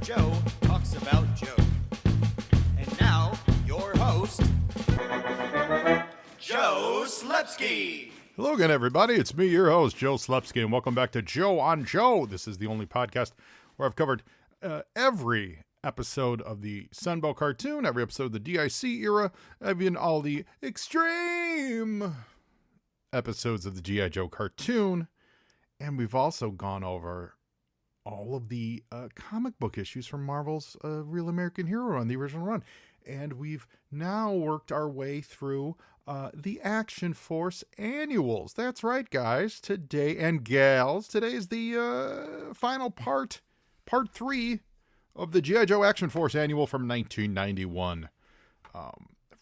Joe talks about Joe. And now, your host, Joe Slepsky. Hello again, everybody. It's me, your host, Joe Slepsky, and welcome back to Joe on Joe. This is the only podcast where I've covered every episode of the Sunbow cartoon, every episode of the DIC era, even all the extreme episodes of the G.I. Joe cartoon. And we've also gone over all of the comic book issues from Marvel's Real American Hero run, the original run. And we've now worked our way through the Action Force annuals. That's right, guys. Today, and gals, today is the final part 3 of the G.I. Joe Action Force annual from 1991.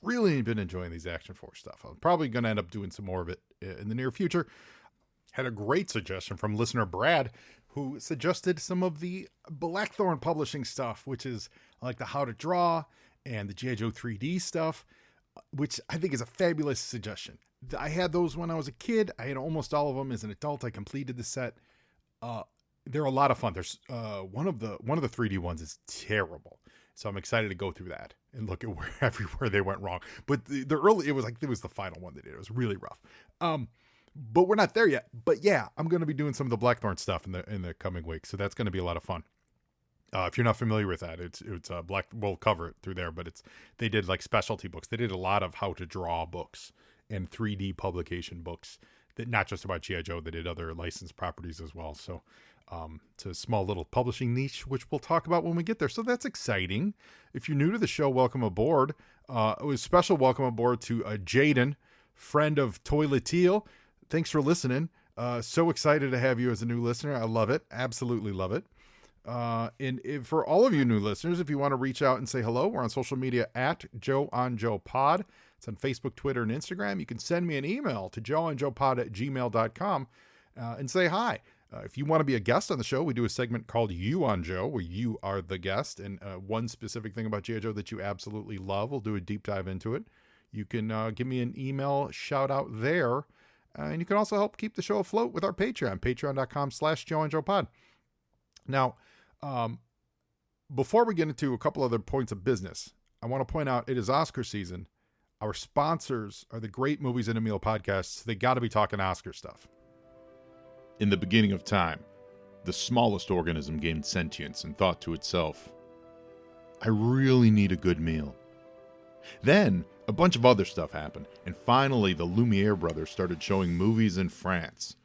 Really been enjoying these Action Force stuff. I'm probably going to end up doing some more of it in the near future. Had a great suggestion from listener Brad, who suggested some of the Blackthorn Publishing stuff, which is like the How to Draw and the G.I. Joe 3D stuff, which I think is a fabulous suggestion. I had those when I was a kid. I had almost all of them as an adult. I completed the set. They're a lot of fun. There's one of the 3D ones is terrible. So I'm excited to go through that and look at everywhere they went wrong. But the early, it was the final one they did. It was really rough. But we're not there yet. But yeah, I'm going to be doing some of the Blackthorn stuff in the coming week. So that's going to be a lot of fun. If you're not familiar with that, it's we'll cover it through there, but they did like specialty books. They did a lot of how to draw books and 3D publication books that not just about G.I. Joe, they did other licensed properties as well. So it's a small little publishing niche, which we'll talk about when we get there. So that's exciting. If you're new to the show, welcome aboard. It was special welcome aboard to Jaden, friend of Toilet Teal. Thanks for listening. So excited to have you as a new listener. I love it. Absolutely love it. And for all of you new listeners, if you want to reach out and say hello, we're on social media at Joe on Joe Pod. It's on Facebook, Twitter, and Instagram. You can send me an email to joeonjoepod@gmail.com and say hi. If you want to be a guest on the show, we do a segment called You on Joe, where you are the guest, and one specific thing about G.I. Joe that you absolutely love, we'll do a deep dive into it. You can give me an email shout out there, and you can also help keep the show afloat with our Patreon, patreon.com/joeonjoepod. Now, before we get into a couple other points of business, I want to point out it is Oscar season. Our sponsors are the Great Movies in a Meal podcasts. They got to be talking Oscar stuff. In the beginning of time, the smallest organism gained sentience and thought to itself, I really need a good meal. Then, a bunch of other stuff happened, and finally the Lumiere brothers started showing movies in France.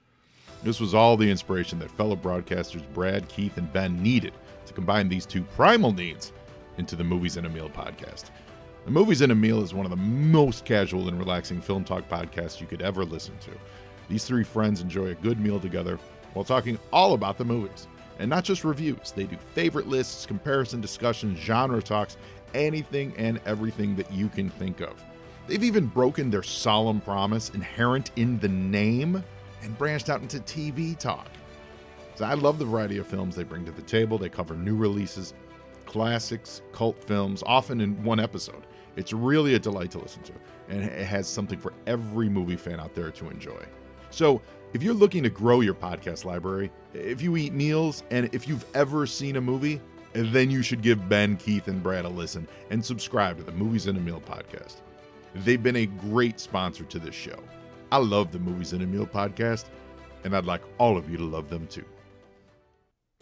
This was all the inspiration that fellow broadcasters Brad, Keith, and Ben needed to combine these two primal needs into the Movies in a Meal podcast. The Movies in a Meal is one of the most casual and relaxing film talk podcasts you could ever listen to. These three friends enjoy a good meal together while talking all about the movies. And not just reviews, they do favorite lists, comparison discussions, genre talks, anything and everything that you can think of. They've even broken their solemn promise inherent in the name and branched out into TV talk. So I love the variety of films they bring to the table. They cover new releases, classics, cult films, often in one episode. It's really a delight to listen to, and it has something for every movie fan out there to enjoy. So if you're looking to grow your podcast library, if you eat meals, and if you've ever seen a movie, then you should give Ben, Keith, and Brad a listen and subscribe to the Movies in a Meal podcast. They've been a great sponsor to this show. I love the Movies in a Meal podcast, and I'd like all of you to love them too.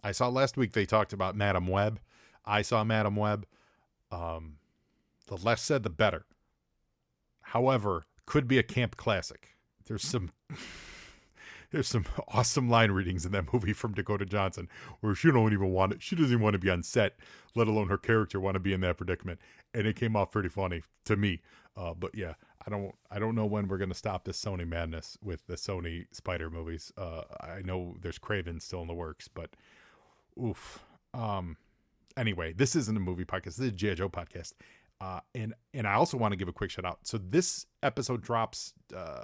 I saw last week they talked about Madam Web. I saw Madam Web. The less said, the better. However, could be a camp classic. There's some awesome line readings in that movie from Dakota Johnson where she doesn't even want to be on set, let alone her character want to be in that predicament. And it came off pretty funny to me. But yeah, I don't know when we're going to stop this Sony madness with the Sony Spider movies. I know there's Craven still in the works, but oof. Anyway, this isn't a movie podcast. This is a G.I. Joe podcast. And I also want to give a quick shout out. So this episode drops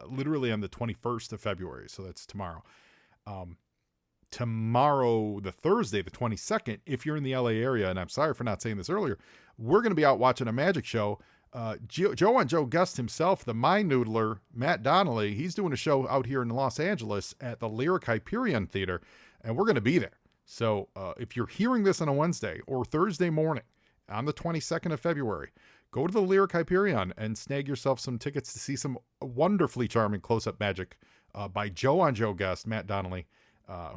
literally on the 21st of February. So that's tomorrow. Tomorrow, the Thursday, the 22nd, if you're in the LA area, and I'm sorry for not saying this earlier, we're going to be out watching a magic show. Joe on Joe guest himself, the Mind Noodler, Matt Donnelly, he's doing a show out here in Los Angeles at the Lyric Hyperion Theater, and we're going to be there. So if you're hearing this on a Wednesday or Thursday morning on the 22nd of February, go to the Lyric Hyperion and snag yourself some tickets to see some wonderfully charming close-up magic by Joe on Joe guest Matt Donnelly,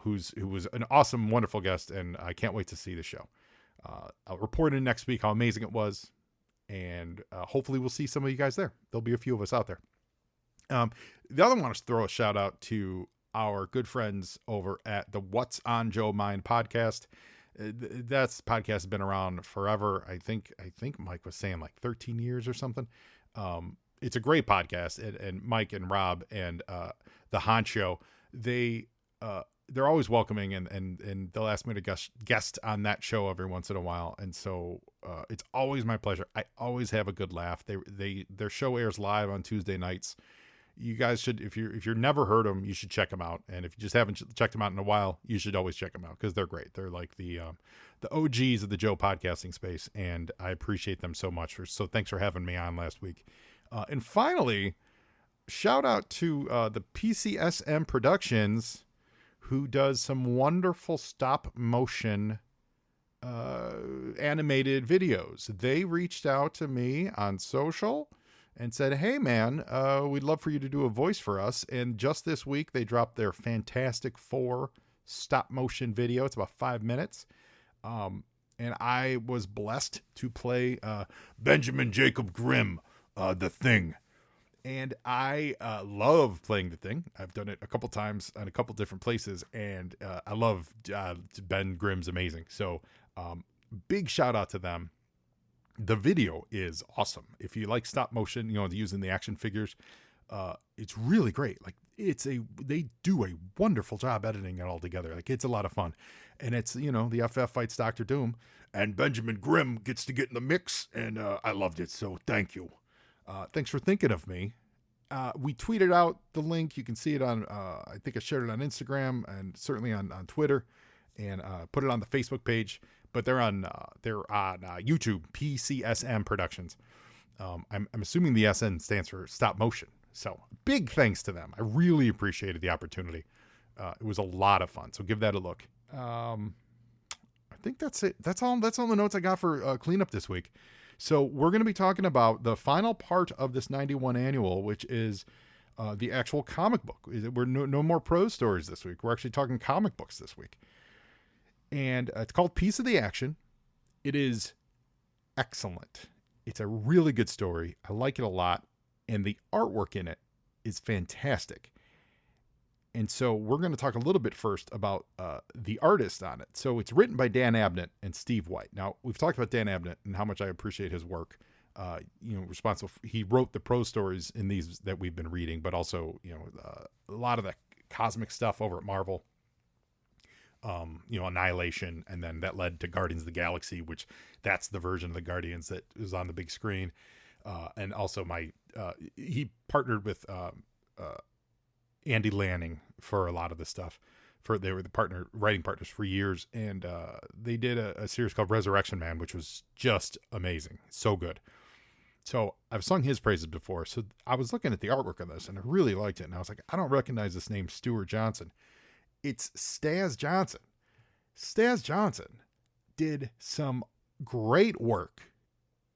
who was an awesome, wonderful guest, and I can't wait to see the show. I'll report in next week how amazing it was, and hopefully we'll see some of you guys there. There'll be a few of us out there. The other one I want to throw a shout out to our good friends over at the What's on Joe Mind podcast. That's podcast has been around forever. I think Mike was saying like 13 years or something. It's a great podcast, and Mike and Rob and the Honcho, they're always welcoming, and they'll ask me to guest on that show every once in a while. And so it's always my pleasure. I always have a good laugh. Their show airs live on Tuesday nights. You guys should, if you're never heard them, you should check them out. And if you just haven't checked them out in a while, you should always check them out because they're great. They're like the OGs of the Joe podcasting space, and I appreciate them so much. So thanks for having me on last week. And finally, shout out to the PCSM Productions, who does some wonderful stop motion animated videos. They reached out to me on social and said, hey man, we'd love for you to do a voice for us. And just this week, they dropped their Fantastic Four stop motion video. It's about 5 minutes. And I was blessed to play Benjamin Jacob Grimm, the Thing. And I love playing the Thing. I've done it a couple times in a couple different places, and I love Ben Grimm's amazing. So big shout out to them. The video is awesome. If you like stop motion, using the action figures, it's really great. Like they do a wonderful job editing it all together. Like it's a lot of fun, and it's the FF fights Dr. Doom, and Benjamin Grimm gets to get in the mix, and I loved it. So thank you. Thanks for thinking of me. We tweeted out the link. You can see it on, I think I shared it on Instagram and certainly on Twitter, and put it on the Facebook page. But they're on YouTube, PCSM Productions. I'm assuming the SN stands for stop motion. So big thanks to them. I really appreciated the opportunity. It was a lot of fun. So give that a look. I think that's it. That's all the notes I got for cleanup this week. So we're going to be talking about the final part of this 91 annual, which is the actual comic book. We're no more prose stories this week. We're actually talking comic books this week. And it's called Piece of the Action. It is excellent. It's a really good story. I like it a lot. And the artwork in it is fantastic. And so we're going to talk a little bit first about the artist on it. So it's written by Dan Abnett and Steve White. Now, we've talked about Dan Abnett and how much I appreciate his work. He wrote the prose stories in these that we've been reading, but also, a lot of the cosmic stuff over at Marvel. Annihilation, and then that led to Guardians of the Galaxy, which that's the version of the Guardians that is on the big screen. And also he partnered with Andy Lanning for a lot of the stuff. They were the writing partners for years, and they did a series called Resurrection Man, which was just amazing, so good. So I've sung his praises before. So I was looking at the artwork on this, and I really liked it. And I was like, I don't recognize this name, Stuart Johnson. It's Staz Johnson. Staz Johnson did some great work.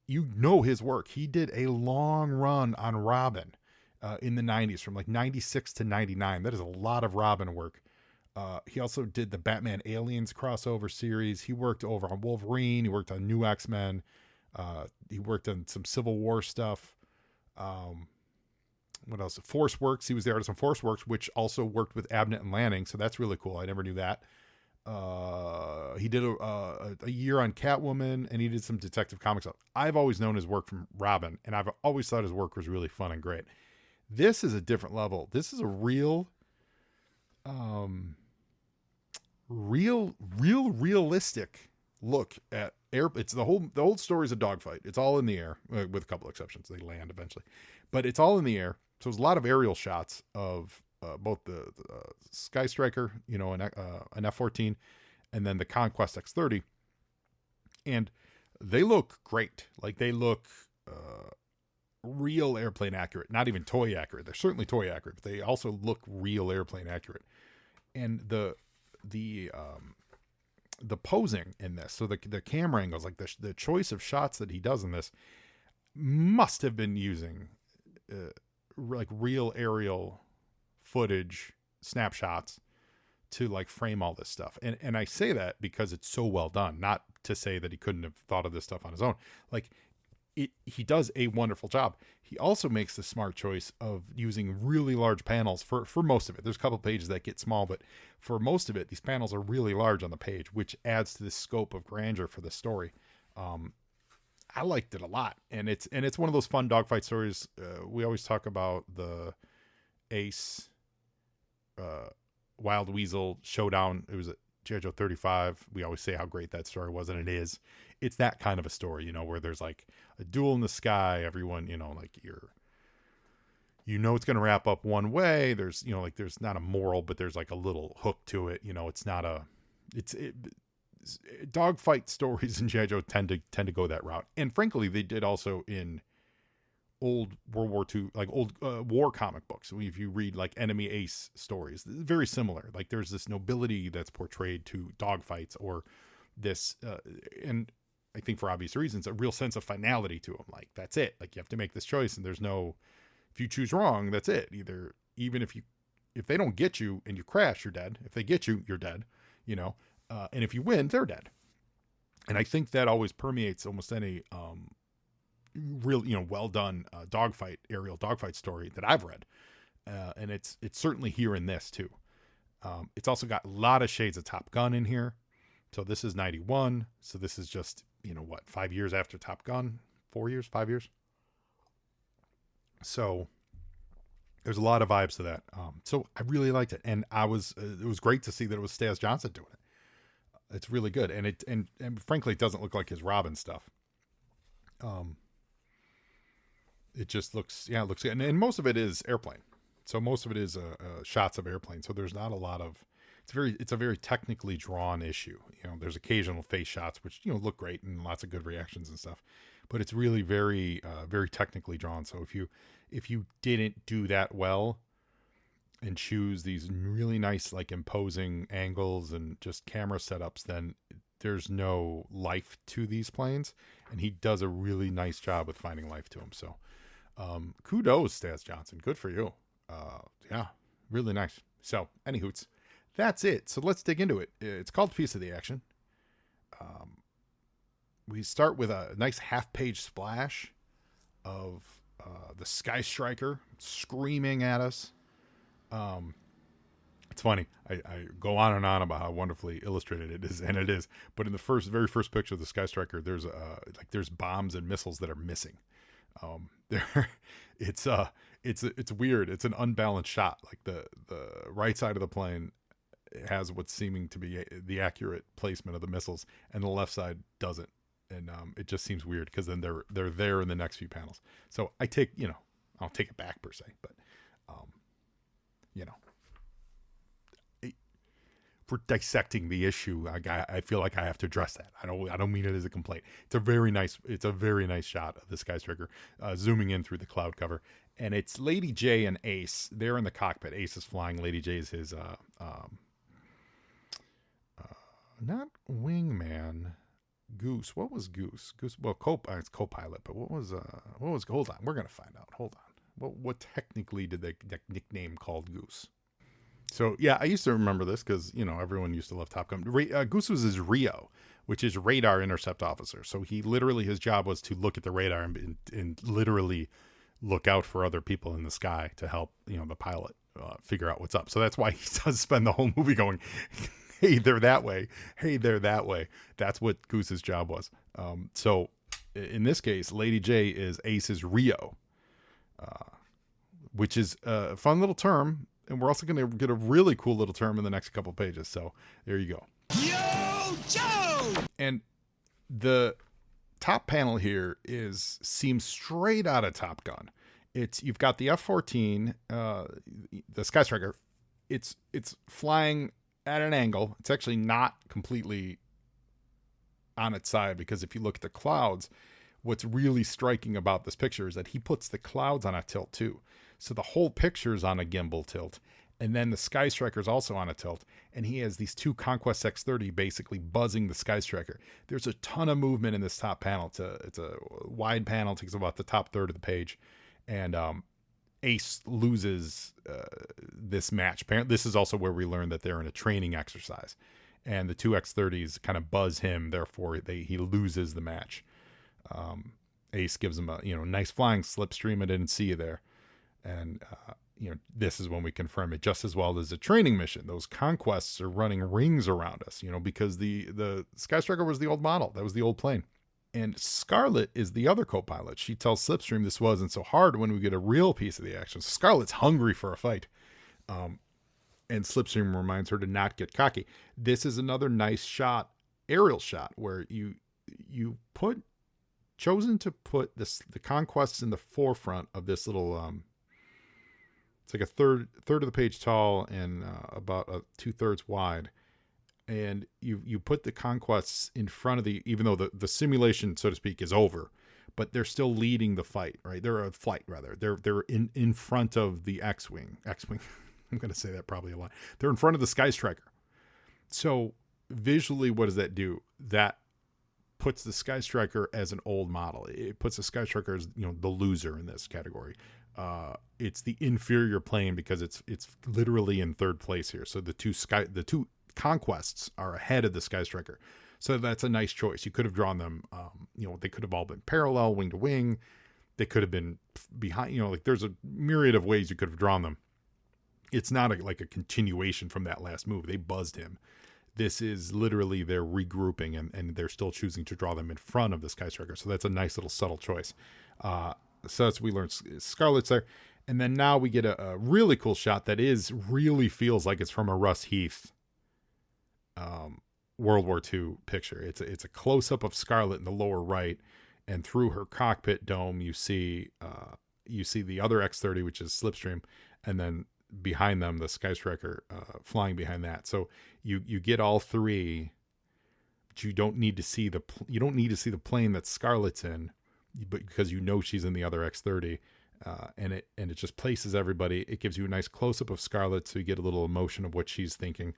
His work. He did a long run on Robin in the 90s, from like 96 to 99. That is a lot of Robin work. He also did the Batman Aliens crossover series. He worked over on Wolverine. He worked on New X-Men. He worked on some Civil War stuff. What else? Force Works. He was the artist on Force Works, which also worked with Abnett and Lanning. So that's really cool. I never knew that. He did a year on Catwoman, and he did some Detective Comics stuff. I've always known his work from Robin, and I've always thought his work was really fun and great. This is a different level. This is a realistic look at air. It's the whole story is a dogfight. It's all in the air, with a couple exceptions. They land eventually, but it's all in the air. So there's a lot of aerial shots of both the Sky Striker, an F-14, and then the Conquest X-30. And they look great. Like they look real airplane accurate, not even toy accurate. They're certainly toy accurate, but they also look real airplane accurate. And the the posing in this. So the camera angles, like the choice of shots that he does in this, must have been using like real aerial footage, snapshots to like frame all this stuff. And I say that because it's so well done, not to say that he couldn't have thought of this stuff on his own. Like he does a wonderful job. He also makes the smart choice of using really large panels for most of it. There's a couple pages that get small, but for most of it, these panels are really large on the page, which adds to the scope of grandeur for the story. I liked it a lot, and it's one of those fun dogfight stories. We always talk about the Ace Wild Weasel showdown. It was at G.I. Joe 35. We always say how great that story was, and it is. It's that kind of a story, where there's like a duel in the sky. Everyone, like it's going to wrap up one way. There's, like there's not a moral, but there's like a little hook to it. It's not dogfight stories in G.I. Joe tend to go that route. And frankly, they did also in old World War II, like old war comic books. If you read like Enemy Ace stories, very similar. Like there's this nobility that's portrayed to dogfights, or this, and I think for obvious reasons, a real sense of finality to them. Like that's it. Like you have to make this choice, and there's no, if you choose wrong, that's it. Even if they don't get you and you crash, you're dead. If they get you, you're dead. And if you win, they're dead. And I think that always permeates almost any real, well done aerial dogfight story that I've read. And it's certainly here in this too. It's also got a lot of shades of Top Gun in here. So this is 91. So this is just, 5 years after Top Gun, 4 years, 5 years. So there's a lot of vibes to that. So I really liked it. And it was great to see that it was Stas Johnson doing it. It's really good. And frankly, it doesn't look like his Robin stuff. It just looks good. And most of it is airplane. So most of it is shots of airplane. So there's not a lot of, it's a very technically drawn issue. There's occasional face shots, which, look great and lots of good reactions and stuff, but it's really very, very technically drawn. So if you didn't do that well and choose these really nice, like imposing angles and just camera setups, then there's no life to these planes. And he does a really nice job with finding life to them. So, kudos, Stas Johnson. Good for you. Yeah, really nice. So, anywhoots, that's it. So let's dig into it. It's called Piece of the Action. We start with a nice half-page splash of the Sky Striker screaming at us. It's funny. I go on and on about how wonderfully illustrated it is, and it is. But in the very first picture of the Sky Striker, there's bombs and missiles that are missing. It's weird. It's an unbalanced shot. Like the right side of the plane has what's seeming to be the accurate placement of the missiles, and the left side doesn't. And it just seems weird because then they're there in the next few panels. So I'll take it back per se, but if we're dissecting the issue, I feel like I have to address that. I don't mean it as a complaint. It's a very nice shot of the Sky Striker zooming in through the cloud cover, and it's Lady J and Ace. They're in the cockpit. Ace is flying. Lady J is his not wingman. Goose. What was Goose? Goose. Well, it's co-pilot, but what was? Hold on, we're gonna find out. Hold on. What technically did they nickname called Goose? So yeah, I used to remember this because everyone used to love Top Gun. Goose was his Rio, which is radar intercept officer. So his job was to look at the radar and literally look out for other people in the sky to help the pilot figure out what's up. So that's why he does spend the whole movie going, hey, they're that way. Hey, they're that way. That's what Goose's job was. So in this case, Lady J is Ace's Rio, which is a fun little term. And we're also going to get a really cool little term in the next couple pages. So there you go. Yo, Joe! And the top panel here seems straight out of Top Gun. You've got the F-14, the Sky Striker. It's flying at an angle. It's actually not completely on its side, because if you look at the clouds, what's really striking about this picture is that he puts the clouds on a tilt too. So the whole picture is on a gimbal tilt, And then the Sky Striker's also on a tilt, and he has these two Conquest X30 basically buzzing the Sky Striker. There's a ton of movement in this top panel. It's a wide panel, takes about the top third of the page, and Ace loses this match. This is also where we learn that they're in a training exercise, and the two X30s kind of buzz him. Therefore, he loses the match. Ace gives him a nice flying slipstream. I didn't see you there, and this is when we confirm it just as well as a training mission. Those conquests are running rings around us, because the Sky Striker was the old model. That was the old plane. And Scarlet is the other co-pilot. She tells Slipstream this wasn't so hard when we get a real piece of the action. So Scarlet's hungry for a fight. And Slipstream reminds her to not get cocky. This is another nice shot, aerial shot, where you chosen to put the conquests in the forefront of this little it's like a third of the page tall and about 2/3 wide. And you put the conquests in front of even though the simulation, so to speak, is over, but they're still leading the fight, right? They're a flight rather. They're in front of the X-Wing. I'm going to say that probably a lot. They're in front of the Sky Striker. So visually, what does that do? That puts the Sky Striker as an old model. It puts the Sky Striker as the loser in this category. It's the inferior plane because it's literally in third place here. So the two conquests are ahead of the Sky Striker. So that's a nice choice. You could have drawn them, they could have all been parallel, wing to wing. They could have been behind, there's a myriad of ways you could have drawn them. It's not like a continuation from that last move. They buzzed him. This is literally they're regrouping and they're still choosing to draw them in front of the Sky Striker. So that's a nice little subtle choice. So that's we learned Scarlet's there. And then now we get a really cool shot that really feels like it's from a Russ Heath World War II picture. It's a close-up of Scarlet in the lower right, and through her cockpit dome you see the other X-30, which is Slipstream, and then behind them the Sky Striker flying behind that. So you get all three, but you don't need to see the plane that Scarlet's in, but because she's in the other X-30. And it just places everybody. It gives you a nice close-up of Scarlet, so you get a little emotion of what she's thinking.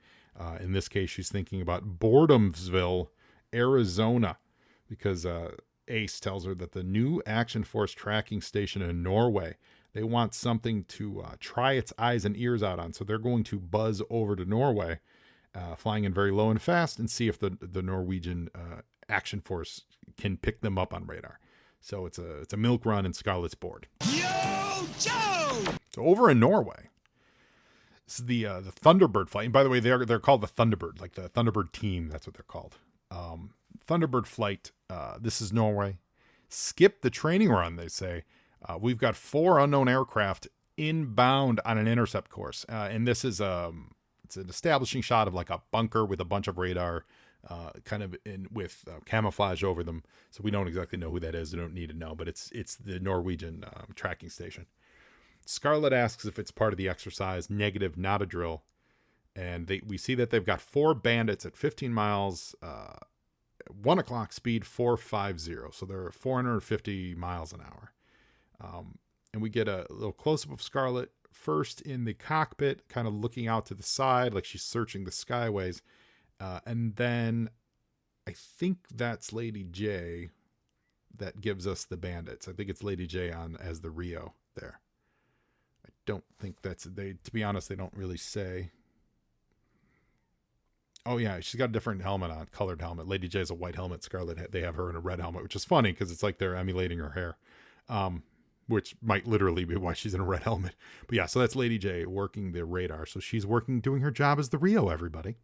In this case, she's thinking about Boredomsville, Arizona, because Ace tells her that the new Action Force tracking station in Norway, they want something to try its eyes and ears out on. So they're going to buzz over to Norway, flying in very low and fast, and see if the Norwegian Action Force can pick them up on radar. So it's a milk run, and Scarlet's bored. Yo, Joe! So over in Norway, this is the Thunderbird flight. And by the way, they're called the Thunderbird, like the Thunderbird team. That's what they're called. Thunderbird flight. This is Norway. Skip the training run, they say. We've got 4 unknown aircraft inbound on an intercept course. And this is it's an establishing shot of like a bunker with a bunch of radar, kind of with camouflage over them. So we don't exactly know who that is. We don't need to know, but it's the Norwegian tracking station. Scarlet asks if it's part of the exercise. Negative, not a drill. And we see that they've got 4 bandits at 15 miles, 1 o'clock speed, 450. So they're 450 miles an hour. And we get a little close-up of Scarlet first in the cockpit, kind of looking out to the side, like she's searching the skyways. And then I think that's Lady J that gives us the bandits. I think it's Lady J on as the Rio there. I don't think to be honest, they don't really say. Oh yeah, she's got a different helmet on, colored helmet. Lady J has a white helmet. Scarlet, they have her in a red helmet, which is funny because it's like they're emulating her hair. Which might literally be why she's in a red helmet. But yeah, so that's Lady J working the radar. So she's doing her job as the Rio, everybody.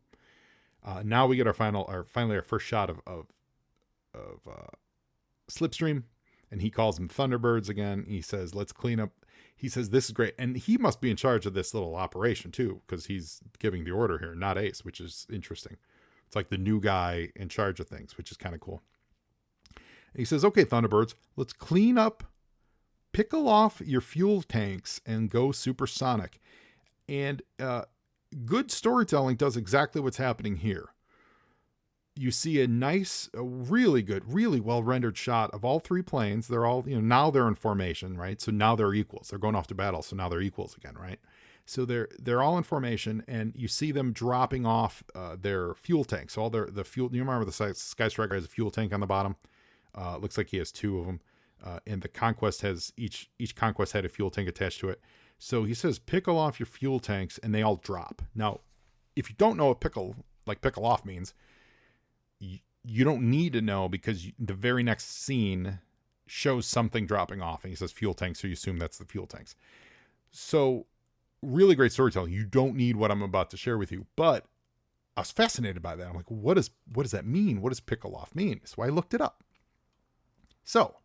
Now we get finally our first shot of Slipstream, and he calls them Thunderbirds again. He says, let's clean up. He says, this is great. And he must be in charge of this little operation too, because he's giving the order here, not Ace, which is interesting. It's like the new guy in charge of things, which is kind of cool. And he says, okay, Thunderbirds, let's clean up, pickle off your fuel tanks and go supersonic. And good storytelling does exactly what's happening here. You see a really good, really well rendered shot of all 3 planes. They're all, now they're in formation, right? So now they're equals. They're going off to battle. So now they're equals again, right? So they're all in formation, and you see them dropping off their fuel tanks. So all the fuel. You remember the Sky Striker has a fuel tank on the bottom. Looks like he has two of them, and the Conquest has each Conquest had a fuel tank attached to it. So he says, pickle off your fuel tanks, and they all drop. Now, if you don't know what pickle off means, you don't need to know, because the very next scene shows something dropping off, and he says fuel tanks, so you assume that's the fuel tanks. So really great storytelling. You don't need what I'm about to share with you, but I was fascinated by that. I'm like, what does that mean? What does pickle off mean? So I looked it up. So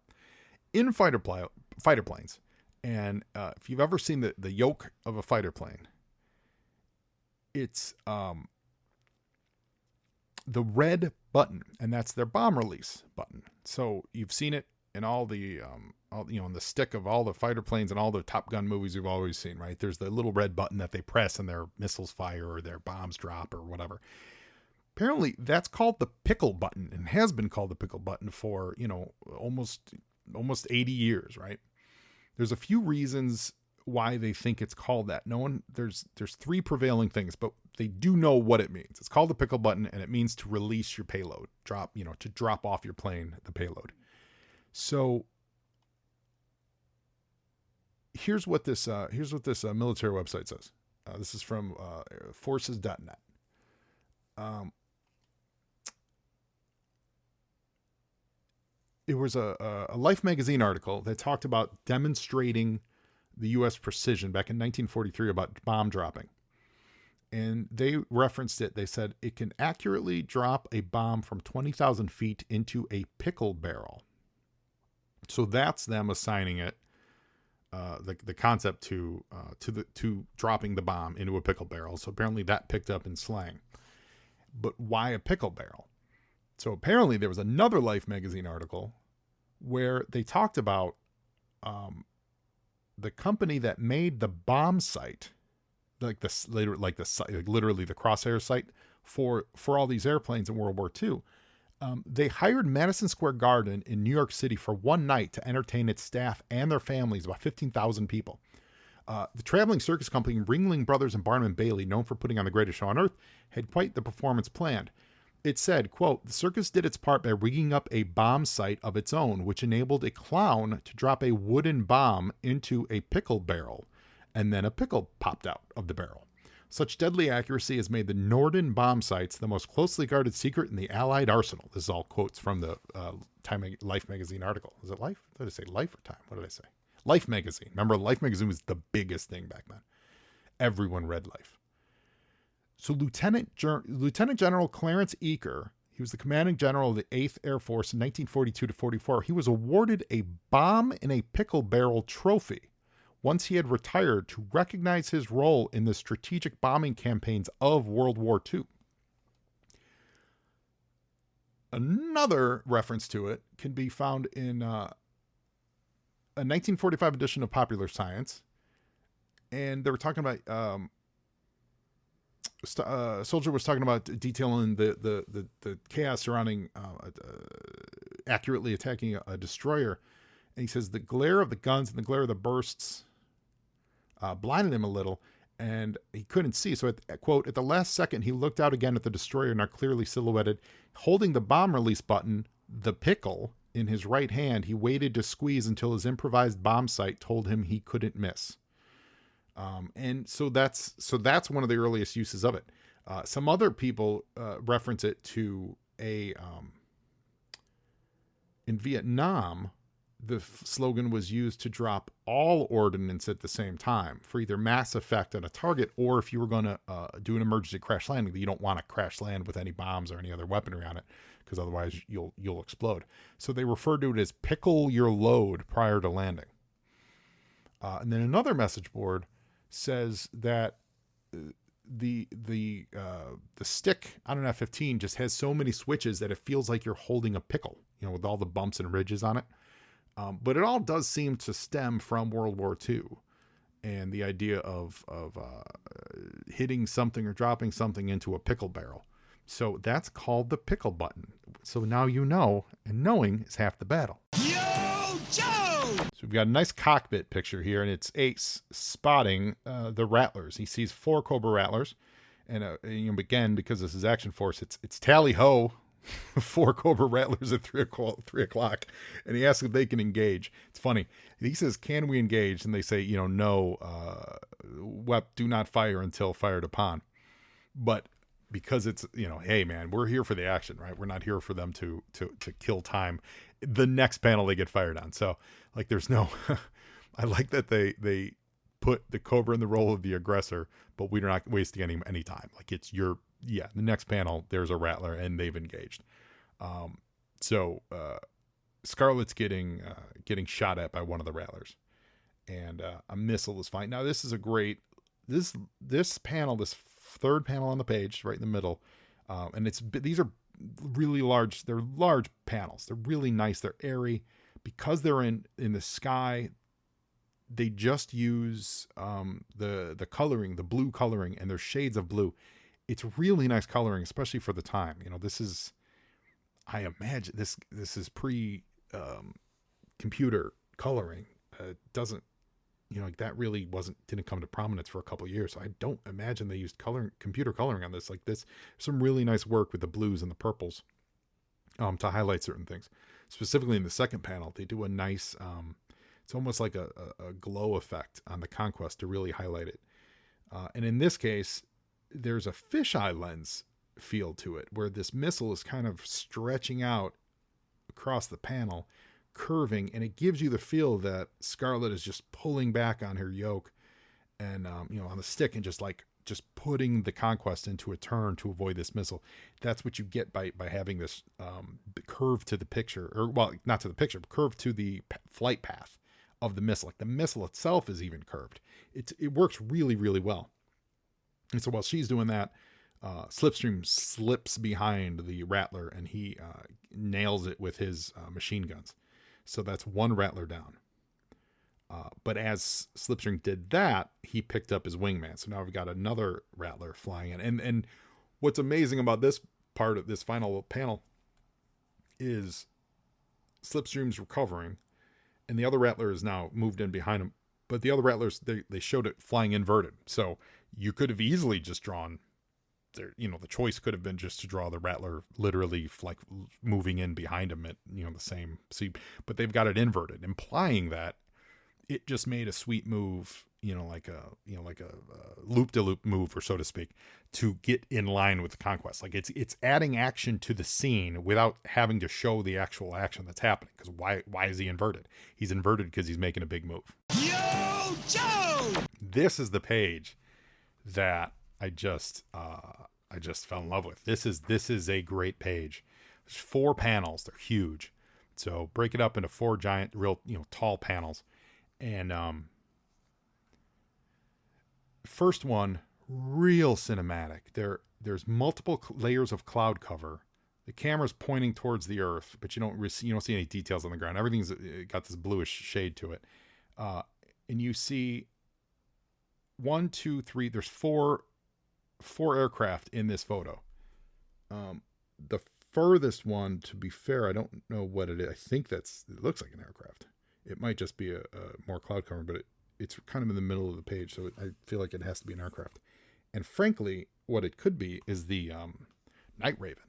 in fighter planes, and if you've ever seen the yoke of a fighter plane, it's the red button, and that's their bomb release button. So you've seen it in all the in the stick of all the fighter planes and all the Top Gun movies you've always seen, right? There's the little red button that they press and their missiles fire or their bombs drop or whatever. Apparently that's called the pickle button, and has been called the pickle button for, almost 80 years, right? There's a few reasons why they think it's called that. There's three prevailing things, but they do know what it means. It's called the pickle button, and it means to release your payload, to drop off your plane, the payload. So here's what this military website says. This is from forces.net. It was a Life magazine article that talked about demonstrating the U.S. precision back in 1943 about bomb dropping. And they referenced it. They said it can accurately drop a bomb from 20,000 feet into a pickle barrel. So that's them assigning it, the concept to dropping the bomb into a pickle barrel. So apparently that picked up in slang. But why a pickle barrel? So apparently there was another Life magazine article where they talked about the company that made the bomb sight, literally the crosshair sight for all these airplanes in World War II. They hired Madison Square Garden in New York City for one night to entertain its staff and their families, about 15,000 people. The traveling circus company Ringling Brothers and Barnum and Bailey, known for putting on the greatest show on earth, had quite the performance planned. It said, quote, "The circus did its part by rigging up a bomb sight of its own, which enabled a clown to drop a wooden bomb into a pickle barrel, and then a pickle popped out of the barrel. Such deadly accuracy has made the Norden bomb sights the most closely guarded secret in the Allied arsenal." This is all quotes from the Life magazine article. Is it Life? Did I say Life or Time? What did I say? Life magazine. Remember, Life magazine was the biggest thing back then. Everyone read Life. So Lieutenant General Clarence Eaker, he was the commanding general of the 8th Air Force in 1942 to 44. He was awarded a bomb in a pickle barrel trophy once he had retired to recognize his role in the strategic bombing campaigns of World War II. Another reference to it can be found in a 1945 edition of Popular Science. And they were talking about, Soldier was talking about detailing the chaos surrounding accurately attacking a destroyer. And he says the glare of the guns and the glare of the bursts blinded him a little, and he couldn't see. So, quote, "At the last second, he looked out again at the destroyer, now clearly silhouetted. Holding the bomb release button, the pickle, in his right hand, he waited to squeeze until his improvised bomb sight told him he couldn't miss." And so that's one of the earliest uses of it. Some other people reference it to in Vietnam, the slogan was used to drop all ordnance at the same time for either mass effect on a target, or if you were going to do an emergency crash landing, that you don't want to crash land with any bombs or any other weaponry on it, because otherwise you'll explode. So they referred to it as pickle your load prior to landing. And then another message board says that the stick on an F-15 just has so many switches that it feels like you're holding a pickle, with all the bumps and ridges on it. But it all does seem to stem from World War II and the idea of hitting something or dropping something into a pickle barrel. So that's called the pickle button. So now you know, and knowing is half the battle. Yo, Joe! So we've got a nice cockpit picture here, and it's Ace spotting the Rattlers. He sees 4 Cobra Rattlers, and again, because this is Action Force, it's tally ho, 4 Cobra Rattlers at 3 o'clock, and he asks if they can engage. It's funny. He says, "Can we engage?" And they say, no, do not fire until fired upon. But because it's, hey man, we're here for the action, right? We're not here for them to kill time. The next panel they get fired on. So like, there's no, I like that they put the Cobra in the role of the aggressor, but we're not wasting any time. Like it's the next panel, there's a Rattler and they've engaged. So Scarlet's getting shot at by one of the Rattlers, and a missile is fine. Now this is a great, this panel, this third panel on the page right in the middle. And these are really large. They're large panels. They're really nice. They're airy because they're in the sky. They just use the coloring, the blue coloring, and there's shades of blue. It's really nice coloring, especially for the time. This is, I imagine this is pre computer coloring. Doesn't, like that really didn't come to prominence for a couple of years. So I don't imagine they used computer coloring on this. Like this, some really nice work with the blues and the purples to highlight certain things. Specifically in the second panel, they do a nice, it's almost like a glow effect on the Conquest to really highlight it. And in this case, there's a fisheye lens feel to it, where this missile is kind of stretching out across the panel, curving, and it gives you the feel that Scarlet is just pulling back on her yoke and on the stick, and just putting the Conquest into a turn to avoid this missile. That's what you get by having this curve to the picture, or well, not to the picture, but curve to the flight path of the missile. Like the missile itself is even curved. It works really, really well. And so while she's doing that, Slipstream slips behind the Rattler, and he nails it with his machine guns. So that's one Rattler down. But as Slipstream did that, he picked up his wingman. So now we've got another Rattler flying in. And what's amazing about this part of this final panel is Slipstream's recovering, and the other Rattler is now moved in behind him. But the other Rattlers, they showed it flying inverted. So you could have easily just drawn, the choice could have been just to draw the Rattler literally like moving in behind him at, the same. See, but they've got it inverted, implying that it just made a sweet move, like a loop-de-loop move, or so to speak, to get in line with the Conquest. Like it's adding action to the scene without having to show the actual action that's happening. Because why is he inverted? He's inverted because he's making a big move. Yo, Joe! This is the page that I just fell in love with. This is a great page. There's 4 panels. They're huge. So break it up into 4 giant, real, tall panels. And first one, real cinematic. There's multiple layers of cloud cover. The camera's pointing towards the earth, but you don't see any details on the ground. Everything's got this bluish shade to it. And you see 1, 2, 3. There's four aircraft in this photo. The furthest one, to be fair, I don't know what it is. I think it looks like an aircraft. It might just be a more cloud cover, but it's kind of in the middle of the page, so I feel like it has to be an aircraft. And frankly, what it could be is the Night Raven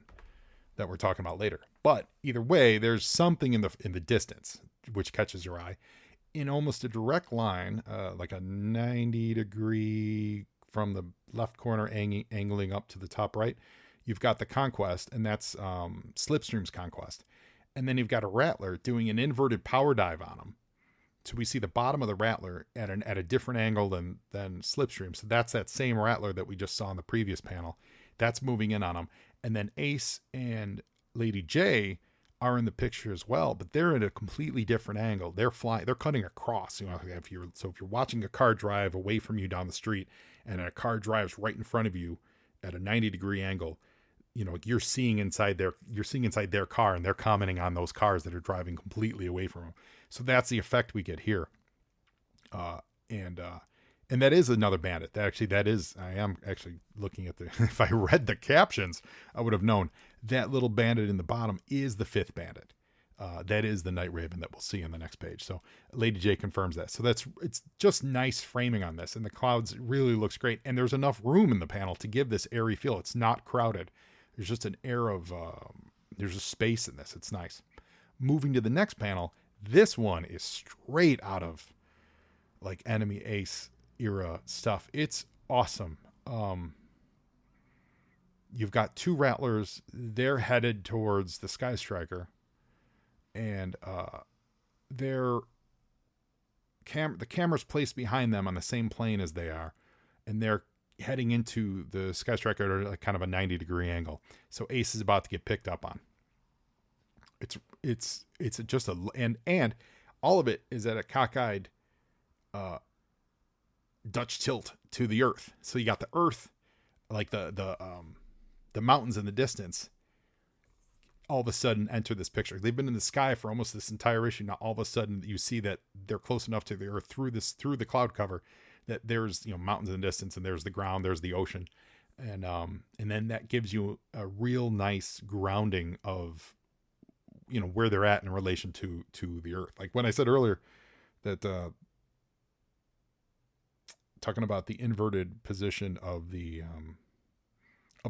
that we're talking about later. But either way, there's something in the distance which catches your eye in almost a direct line, like a 90 degree from the left corner angling up to the top right. You've got the Conquest, and that's Slipstream's Conquest. And then you've got a Rattler doing an inverted power dive on him. So we see the bottom of the Rattler at a different angle than Slipstream. So that's that same Rattler that we just saw in the previous panel. That's moving in on him. And then Ace and Lady J are in the picture as well, but they're at a completely different angle. They're cutting across. If you're watching a car drive away from you down the street, and a car drives right in front of you at a 90 degree angle, you're seeing inside their car, and they're commenting on those cars that are driving completely away from them. So that's the effect we get here. And that is another bandit. I am actually looking at if I read the captions, I would have known that little bandit in the bottom is the 5th bandit. That is the Night Raven that we'll see in the next page. So Lady J confirms that. So it's just nice framing on this, and the clouds really looks great. And there's enough room in the panel to give this airy feel. It's not crowded. There's just an air of there's a space in this. It's nice. Moving to the next panel, this one is straight out of like Enemy Ace era stuff. It's awesome. You've got two Rattlers. They're headed towards the Sky Striker. And the camera's placed behind them on the same plane as they are, and they're heading into the Sky Striker at kind of a 90-degree angle. So Ace is about to get picked up on. It's just and all of it is at a cockeyed Dutch tilt to the Earth. So you got the Earth, like the mountains in the distance, all of a sudden enter this picture. They've been in the sky for almost this entire issue. Now all of a sudden you see that they're close enough to the Earth through the cloud cover that there's, mountains in the distance, and there's the ground, there's the ocean. And then that gives you a real nice grounding of, where they're at in relation to the Earth. Like when I said earlier that, talking about the inverted position of the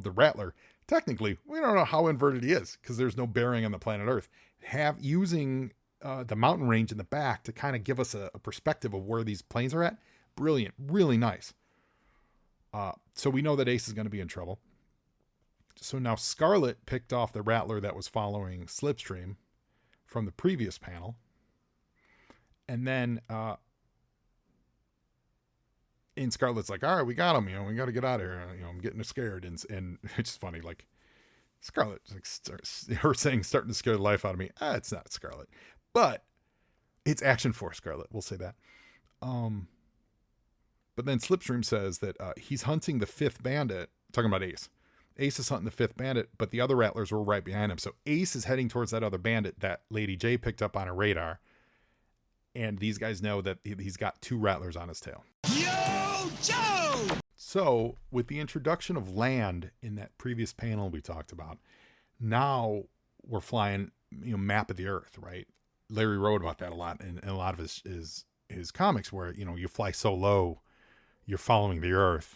Rattler, technically, we don't know how inverted he is because there's no bearing on the planet Earth. Using the mountain range in the back to kind of give us a perspective of where these planes are at. Brilliant, really nice. So we know that Ace is going to be in trouble. So now Scarlet picked off the Rattler that was following Slipstream from the previous panel. And then and Scarlet's like, all right, we got him. We got to get out of here. I'm getting scared. And it's just funny. Like Scarlet, starting to scare the life out of me. It's not Scarlet, but it's Action Force Scarlet. We'll say that. But then Slipstream says that he's hunting the fifth bandit. Talking about Ace. Ace is hunting the fifth bandit, but the other Rattlers were right behind him. So Ace is heading towards that other bandit that Lady J picked up on her radar. And these guys know that he's got two Rattlers on his tail. Yo, Joe! So with the introduction of land in that previous panel we talked about, now we're flying, map of the Earth, right? Larry wrote about that a lot in a lot of his comics where, you fly so low, you're following the Earth.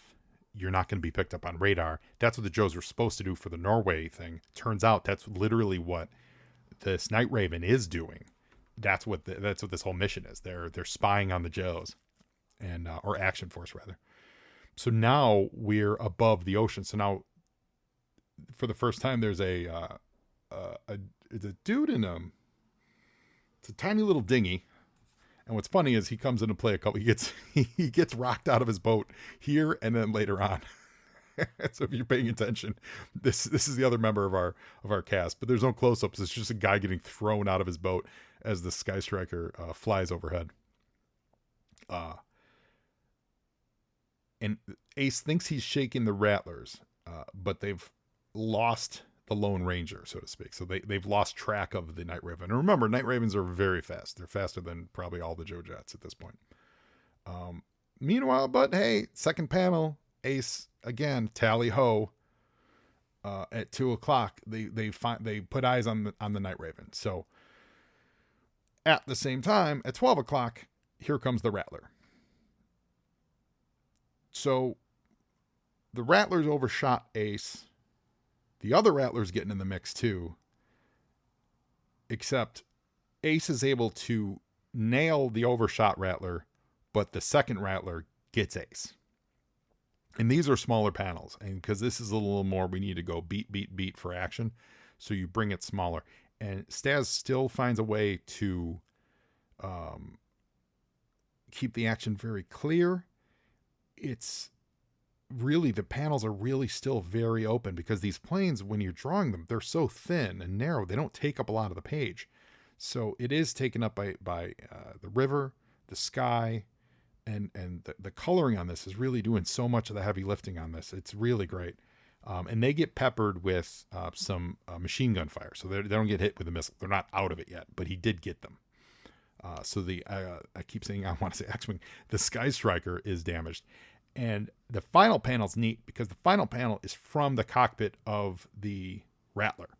You're not going to be picked up on radar. That's what the Joes were supposed to do for the Norway thing. Turns out that's literally what this Night Raven is doing. That's what this whole mission is. They're spying on the Joes, and or Action Force rather. So now we're above the ocean. So now, for the first time, there's a dude in it's a tiny little dinghy. And what's funny is he comes into play he gets rocked out of his boat here and then later on. So if you're paying attention, this is the other member of our cast, but there's no close-ups. It's just a guy getting thrown out of his boat as the Sky Striker flies overhead. And Ace thinks he's shaking the Rattlers, but they've lost the Lone Ranger, so to speak. So they've lost track of the Night Raven. And remember, Night Ravens are very fast. They're faster than probably all the Joe Jets at this point. Meanwhile, but hey, second panel, Ace again, tally ho. At 2:00, they put eyes on the Night Raven. So at the same time, at 12:00, here comes the Rattler. So the Rattlers overshot Ace. The other Rattler's getting in the mix too, except Ace is able to nail the overshot Rattler, but the second Rattler gets Ace. And these are smaller panels, and because this is a little more, we need to go beat for action, so you bring it smaller. And Staz still finds a way to keep the action very clear. It's really, the panels are really still very open because these planes, when you're drawing them, they're so thin and narrow, they don't take up a lot of the page. So it is taken up by the river, the sky, and the coloring on this is really doing so much of the heavy lifting on this. It's really great. And they get peppered with some machine gun fire. So they don't get hit with a missile. They're not out of it yet, but he did get them. So I keep saying, I want to say X-Wing, the Sky Striker is damaged. And the final panel's neat because the final panel is from the cockpit of the Rattler.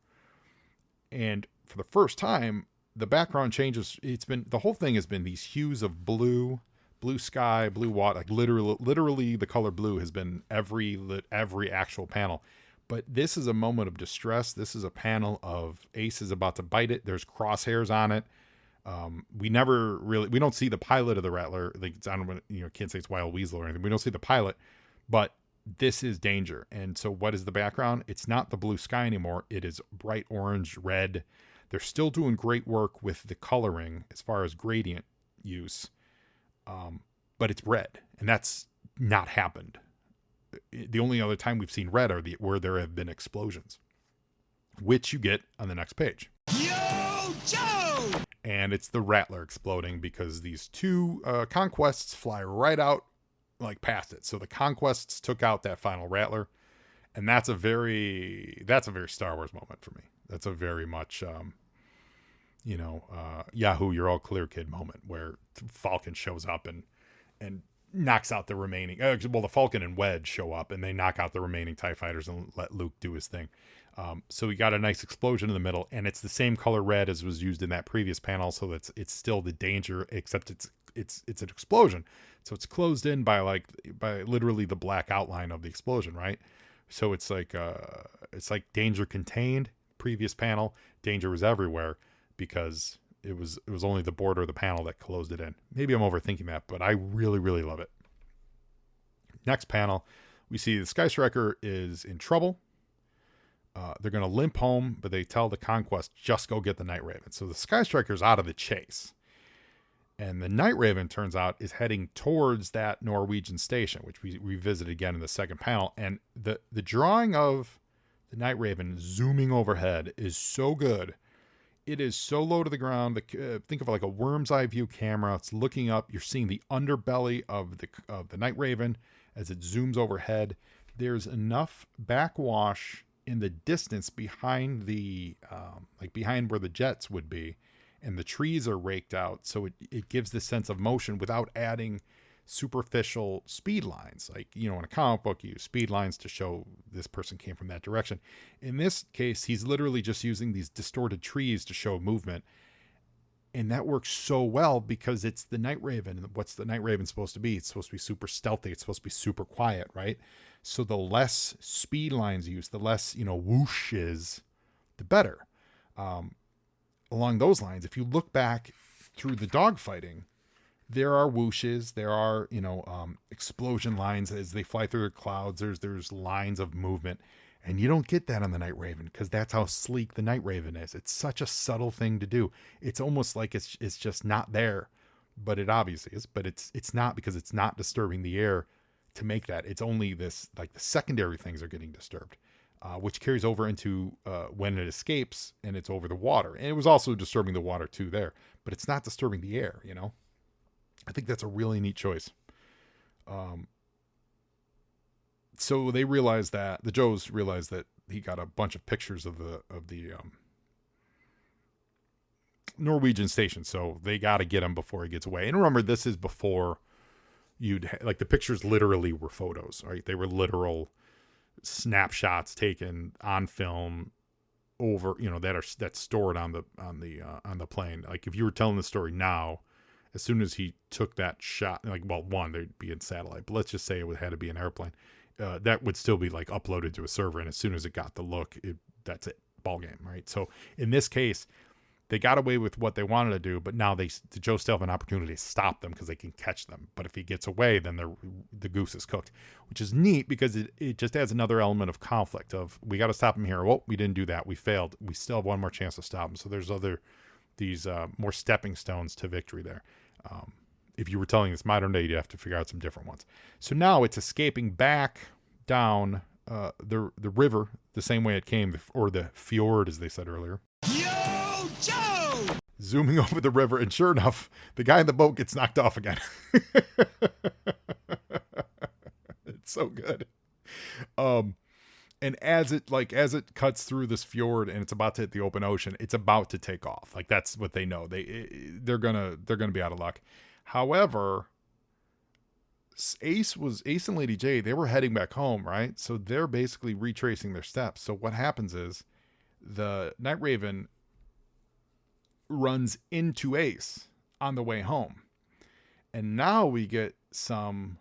And for the first time, the background changes. It's been, the whole thing has been these hues of blue sky, blue water, like literally the color blue has been every actual panel. But this is a moment of distress. This is a panel of Ace is about to bite it. There's crosshairs on it. We don't see the pilot of the Rattler. Like, I don't can't say it's Wild Weasel or anything. We don't see the pilot, but this is danger. And so what is the background? It's not the blue sky anymore. It is bright orange, red. They're still doing great work with the coloring as far as gradient use. But it's red, and that's not happened. The only other time we've seen red are where there have been explosions, which you get on the next page. Yo, Joe! And it's the Rattler exploding because these two Conquests fly right out, like, past it. So the Conquests took out that final Rattler, and that's a very Star Wars moment for me. That's a very much Yahoo, you're all clear, kid moment, where Falcon shows up and knocks out the remaining, the Falcon and Wedge show up and they knock out the remaining TIE fighters and let Luke do his thing. So we got a nice explosion in the middle, and it's the same color red as was used in that previous panel. So it's still the danger, except it's an explosion. So it's closed in by literally the black outline of the explosion, right? So it's like danger contained. Previous panel, danger was everywhere because it was only the border of the panel that closed it in. Maybe I'm overthinking that, but I really, really love it. Next panel, we see the Sky Striker is in trouble. They're going to limp home, but they tell the Conquest, just go get the Night Raven. So the Sky Striker's out of the chase. And the Night Raven, turns out, is heading towards that Norwegian station, which we revisit again in the second panel. And the drawing of the Night Raven zooming overhead is so good. It is so low to the ground. Think of it like a worm's eye view camera. It's looking up. You're seeing the underbelly of the Night Raven as it zooms overhead. There's enough backwash in the distance behind behind where the jets would be, and the trees are raked out, so it gives this sense of motion without adding superficial speed lines. Like, in a comic book, you use speed lines to show this person came from that direction. In this case, he's literally just using these distorted trees to show movement. And that works so well because it's the Night Raven. What's the Night Raven supposed to be? It's supposed to be super stealthy. It's supposed to be super quiet, right? So the less speed lines used, the less, whooshes, the better. Along those lines, if you look back through the dogfighting, there are whooshes, there are, explosion lines as they fly through the clouds. There's lines of movement, and you don't get that on the Night Raven because that's how sleek the Night Raven is. It's such a subtle thing to do. It's almost like it's just not there, but it obviously is. But it's not, because it's not disturbing the air to make that. It's only this, like, the secondary things are getting disturbed, which carries over into when it escapes and it's over the water. And it was also disturbing the water too there, but it's not disturbing the air. I think that's a really neat choice. So they realize that the Joes realize that he got a bunch of pictures of the Norwegian station. So they got to get him before he gets away. And remember, this is before the pictures literally were photos, right? They were literal snapshots taken on film over, that's stored on the plane. Like, if you were telling the story now, as soon as he took that shot, they'd be in satellite, but let's just say it had to be an airplane. That would still be uploaded to a server, and as soon as it got the look, that's it, ball game, right? So in this case, they got away with what they wanted to do, but now the Joe still have an opportunity to stop them because they can catch them. But if he gets away, then the goose is cooked, which is neat because it just adds another element of conflict of, we got to stop him here. Well, we didn't do that. We failed. We still have one more chance to stop him. So there's these more stepping stones to victory there. If you were telling this modern day, you'd have to figure out some different ones. So now it's escaping back down the river the same way it came, or the fjord, as they said earlier. Yo, Joe! Zooming over the river, and sure enough, the guy in the boat gets knocked off again. It's so good. And as it cuts through this fjord and it's about to hit the open ocean, it's about to take off. Like, that's what they know. They're gonna be out of luck. However, Ace and Lady J, they were heading back home, right? So they're basically retracing their steps. So what happens is the Night Raven runs into Ace on the way home. And now we get some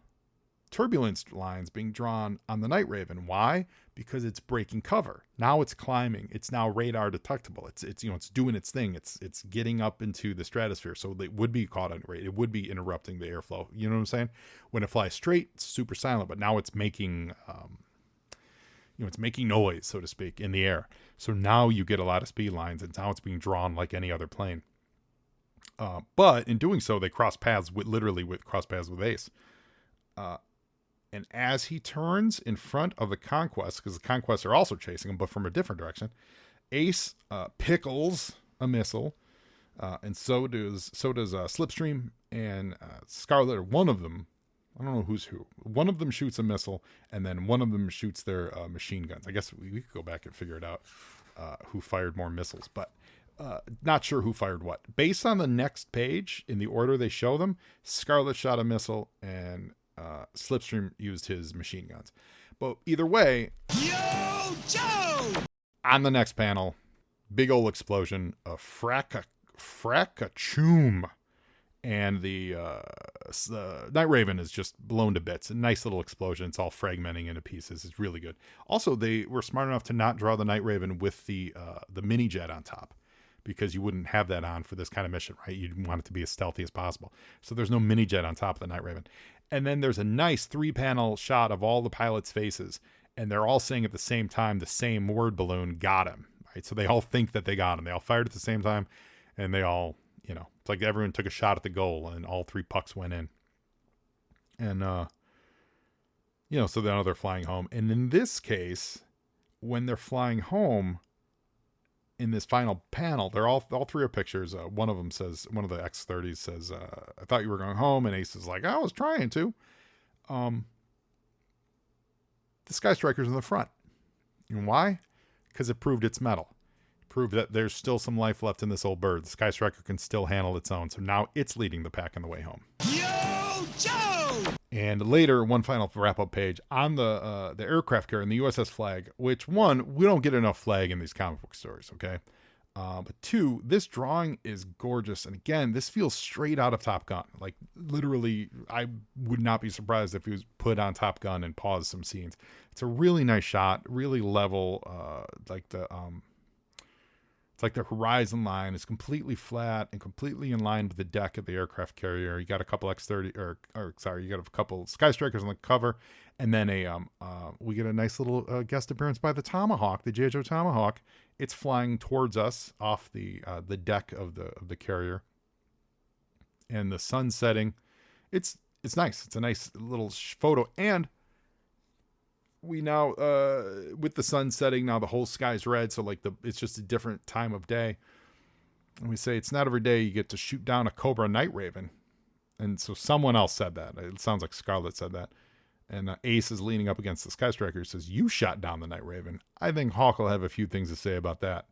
turbulence lines being drawn on the Night Raven. Why? Because it's breaking cover. Now it's climbing. It's now radar detectable. It's it's doing its thing. It's getting up into the stratosphere. So it would be caught on radar. It would be interrupting the airflow. You know what I'm saying? When it flies straight, it's super silent, but now it's making it's making noise, so to speak, in the air. So now you get a lot of speed lines, and now it's being drawn like any other plane. But in doing so, they cross paths with Ace. And as he turns in front of the Conquest, because the Conquests are also chasing him, but from a different direction, Ace pickles a missile, and so does Slipstream and Scarlet. Or one of them, I don't know who's who. One of them shoots a missile, and then one of them shoots their machine guns. I guess we could go back and figure it out who fired more missiles, but not sure who fired what. Based on the next page, in the order they show them, Scarlet shot a missile, and Slipstream used his machine guns. But either way, Yo, Joe! on the next panel, big old explosion, a fracachum, and the Night Raven is just blown to bits. A nice little explosion. It's all fragmenting into pieces. It's really good. Also, they were smart enough to not draw the Night Raven with the mini jet on top, because you wouldn't have that on for this kind of mission, right? You'd want it to be as stealthy as possible. So there's no mini jet on top of the Night Raven. And then there's a nice 3-panel shot of all the pilots' faces, and they're all saying at the same time the same word balloon, got him, right? So they all think that they got him. They all fired at the same time, and they all, it's like everyone took a shot at the goal, and all 3 pucks went in. And, so now they're flying home. And in this case, when they're flying home, in this final panel, they're all 3 are pictures. One of them says, one of the X-30s says, I thought you were going home. And Ace is like, I was trying to. The Sky Striker's in the front. And why? Because it proved its mettle. It proved that there's still some life left in this old bird. The Sky Striker can still handle its own. So now it's leading the pack on the way home. Yo, Joe! And later, one final wrap-up page on the aircraft carrier and the USS Flag, which, one, we don't get enough Flag in these comic book stories, okay? But 2, this drawing is gorgeous. And again, this feels straight out of Top Gun. Like, literally, I would not be surprised if he was put on Top Gun and paused some scenes. It's a really nice shot, really level, it's like the horizon line is completely flat and completely in line with the deck of the aircraft carrier. You got a couple X-30, you got a couple Sky Strikers on the cover, and then we get a nice little guest appearance by the Tomahawk, the J.J. Tomahawk. It's flying towards us off the deck of the carrier, and the sun setting. It's nice. It's a nice little photo, and we now, with the sun setting, now the whole sky's red. So it's just a different time of day. And we say it's not every day you get to shoot down a Cobra Night Raven. And so someone else said that. It sounds like Scarlet said that. And Ace is leaning up against the Sky Striker. He says, you shot down the Night Raven. I think Hawk will have a few things to say about that.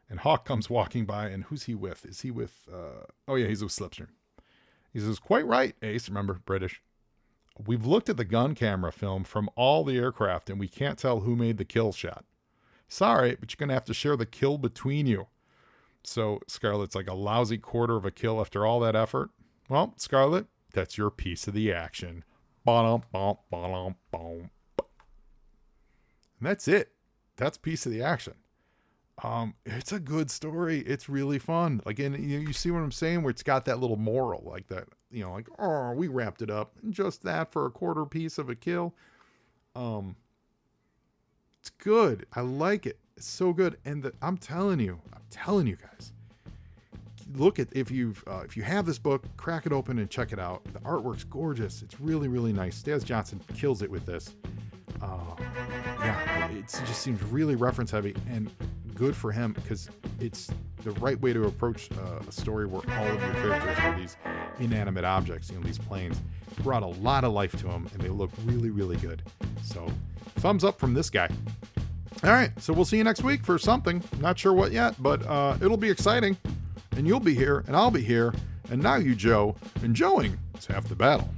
And Hawk comes walking by, and who's he with? Is he with, he's with Slipstream. He says, quite right, Ace. Remember, British. We've looked at the gun camera film from all the aircraft, and we can't tell who made the kill shot. Sorry, but you're going to have to share the kill between you. So Scarlet's like, a lousy quarter of a kill after all that effort. Well, Scarlet, that's your piece of the action. And that's it. That's piece of the action. It's a good story. It's really fun. Like, and you see what I'm saying, where it's got that little moral, like that, like, oh, we wrapped it up. Just that for a quarter piece of a kill. It's good. I like it. It's so good. And I'm telling you guys, look at, if you have this book, crack it open and check it out. The artwork's gorgeous. It's really, really nice. Staz Johnson kills it with this. It just seems really reference heavy, and good for him, because it's the right way to approach a story where all of your characters are these inanimate objects, these planes. Brought a lot of life to them, and they look really, really good. So thumbs up from this guy. All right, so we'll see you next week for something. Not sure what yet, but it'll be exciting, and you'll be here, and I'll be here, and now you, Joe, and Joeing is half the battle.